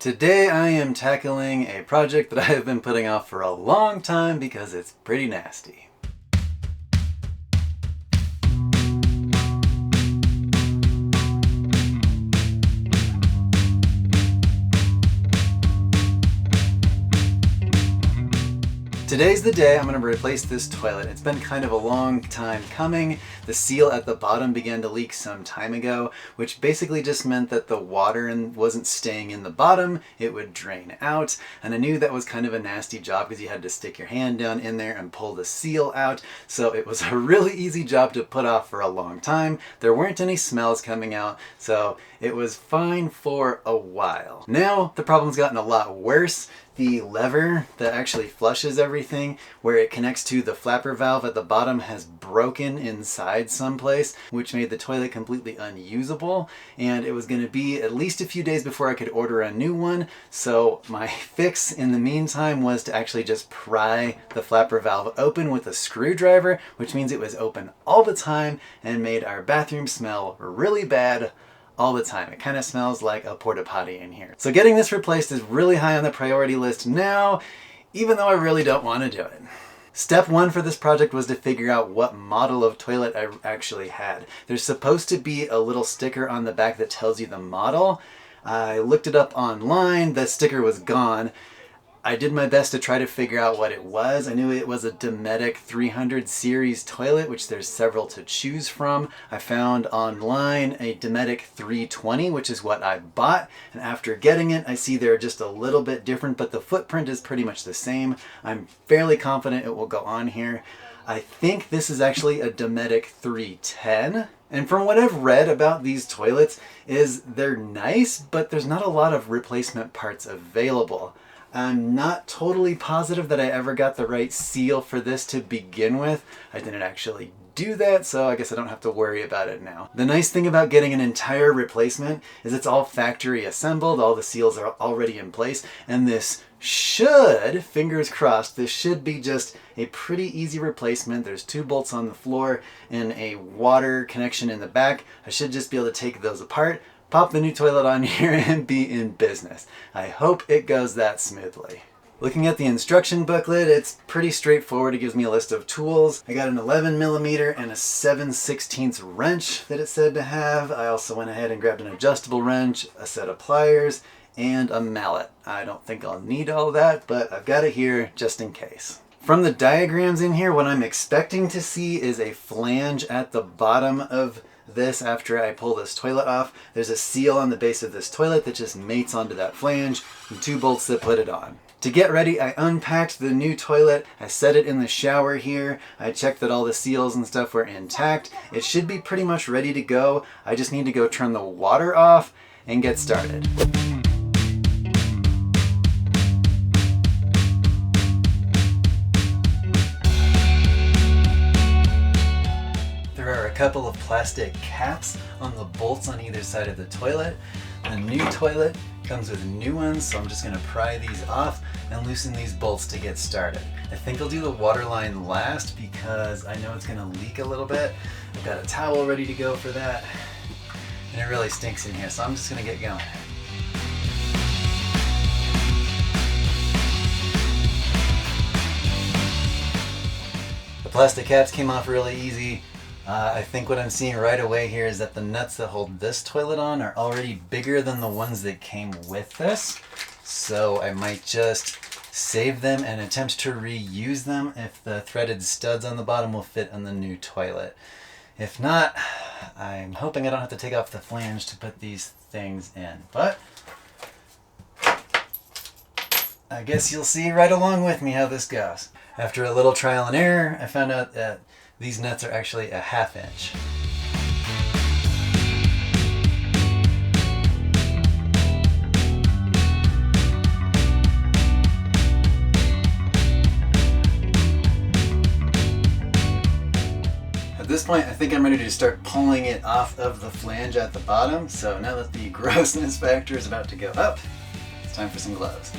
Today I am tackling a project that I have been putting off for a long time because it's pretty nasty. Today's the day I'm going to replace this toilet. It's been kind of a long time coming. The seal at the bottom began to leak some time ago, which basically just meant that the water wasn't staying in the bottom, it would drain out. And I knew that was kind of a nasty job because you had to stick your hand down in there and pull the seal out. So it was a really easy job to put off for a long time. There weren't any smells coming out, so it was fine for a while. Now the problem's gotten a lot worse. The lever that actually flushes everything, where it connects to the flapper valve at the bottom, has broken inside someplace, which made the toilet completely unusable. And it was going to be at least a few days before I could order a new one. So my fix in the meantime was to actually just pry the flapper valve open with a screwdriver, which means it was open all the time and made our bathroom smell really bad all the time. It kind of smells like a porta potty in here. So getting this replaced is really high on the priority list now, even though I really don't want to do it. Step one for this project was to figure out what model of toilet I actually had. There's supposed to be a little sticker on the back that tells you the model. I looked it up online, the sticker was gone. I did my best to try to figure out what it was. I knew it was a Dometic 300 series toilet, which there's several to choose from. I found online a Dometic 320, which is what I bought. And after getting it, I see they're just a little bit different, but the footprint is pretty much the same. I'm fairly confident it will go on here. I think this is actually a Dometic 310. And from what I've read about these toilets is they're nice, but there's not a lot of replacement parts available. I'm not totally positive that I ever got the right seal for this to begin with. I didn't actually do that, so I guess I don't have to worry about it now. The nice thing about getting an entire replacement is it's all factory assembled, all the seals are already in place, and this should, fingers crossed, this should be just a pretty easy replacement. There's 2 bolts on the floor and a water connection in the back. I should just be able to take those apart, pop the new toilet on here, and be in business. I hope it goes that smoothly. Looking at the instruction booklet, it's pretty straightforward. It gives me a list of tools. I got an 11mm and a 7/16 wrench that it said to have. I also went ahead and grabbed an adjustable wrench, a set of pliers, and a mallet. I don't think I'll need all that, but I've got it here just in case. From the diagrams in here, what I'm expecting to see is a flange at the bottom of this after I pull this toilet off. There's a seal on the base of this toilet that just mates onto that flange and 2 bolts that put it on. To get ready, I unpacked the new toilet. I set it in the shower here. I checked that all the seals and stuff were intact. It should be pretty much ready to go. I just need to go turn the water off and get started. A couple of plastic caps on the bolts on either side of the toilet. The new toilet comes with new ones, so I'm just going to pry these off and loosen these bolts to get started. I think I'll do the water line last because I know it's going to leak a little bit. I've got a towel ready to go for that, and it really stinks in here, so I'm just going to get going. The plastic caps came off really easy. I think what I'm seeing right away here is that the nuts that hold this toilet on are already bigger than the ones that came with this. So I might just save them and attempt to reuse them if the threaded studs on the bottom will fit on the new toilet. If not, I'm hoping I don't have to take off the flange to put these things in. But I guess you'll see right along with me how this goes. After a little trial and error, I found out that these nuts are actually a 1/2 inch. At this point, I think I'm ready to start pulling it off of the flange at the bottom. So now that the grossness factor is about to go up, it's time for some gloves.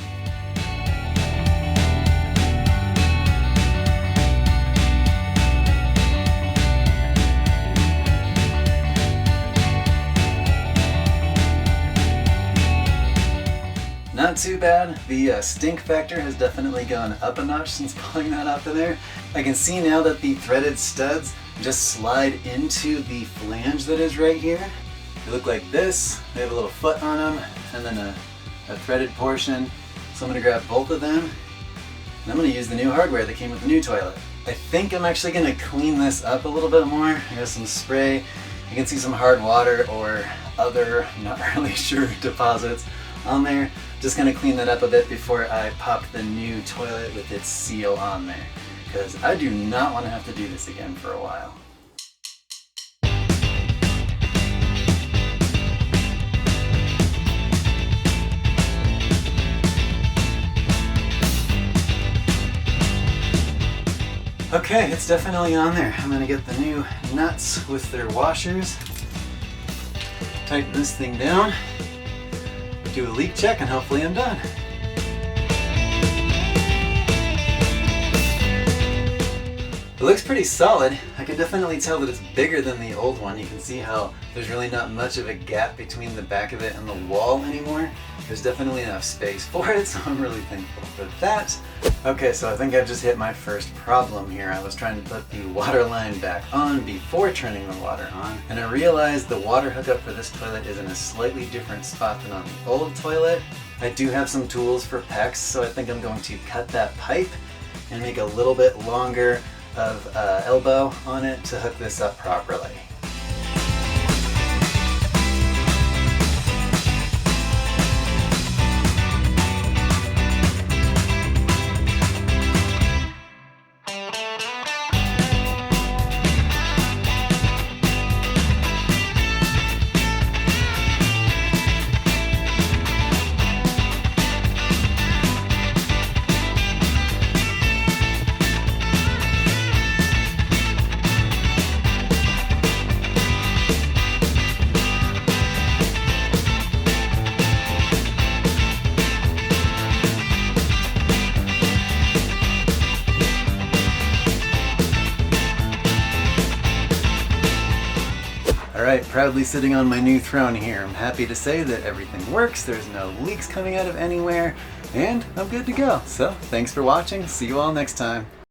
Not too bad. The stink factor has definitely gone up a notch since pulling that off of there. I can see now that the threaded studs just slide into the flange that is right here. They look like this. They have a little foot on them and then a threaded portion. So I'm going to grab both of them and I'm going to use the new hardware that came with the new toilet. I think I'm actually going to clean this up a little bit more. I got some spray. You can see some hard water or other, not really sure, deposits on there. Just going to clean that up a bit before I pop the new toilet with its seal on there, because I do not want to have to do this again for a while. Okay, it's definitely on there. I'm going to get the new nuts with their washers, tighten this thing down, do a leak check, and hopefully I'm done. It looks pretty solid. I can definitely tell that it's bigger than the old one. You can see how there's really not much of a gap between the back of it and the wall anymore. There's definitely enough space for it, so I'm really thankful for that. Okay, so I think I've just hit my first problem here. I was trying to put the water line back on before turning the water on, and I realized the water hookup for this toilet is in a slightly different spot than on the old toilet. I do have some tools for PEX, so I think I'm going to cut that pipe and make a little bit longer of elbow on it to hook this up properly. Alright, proudly sitting on my new throne here. I'm happy to say that everything works, there's no leaks coming out of anywhere, and I'm good to go. So, thanks for watching, see you all next time.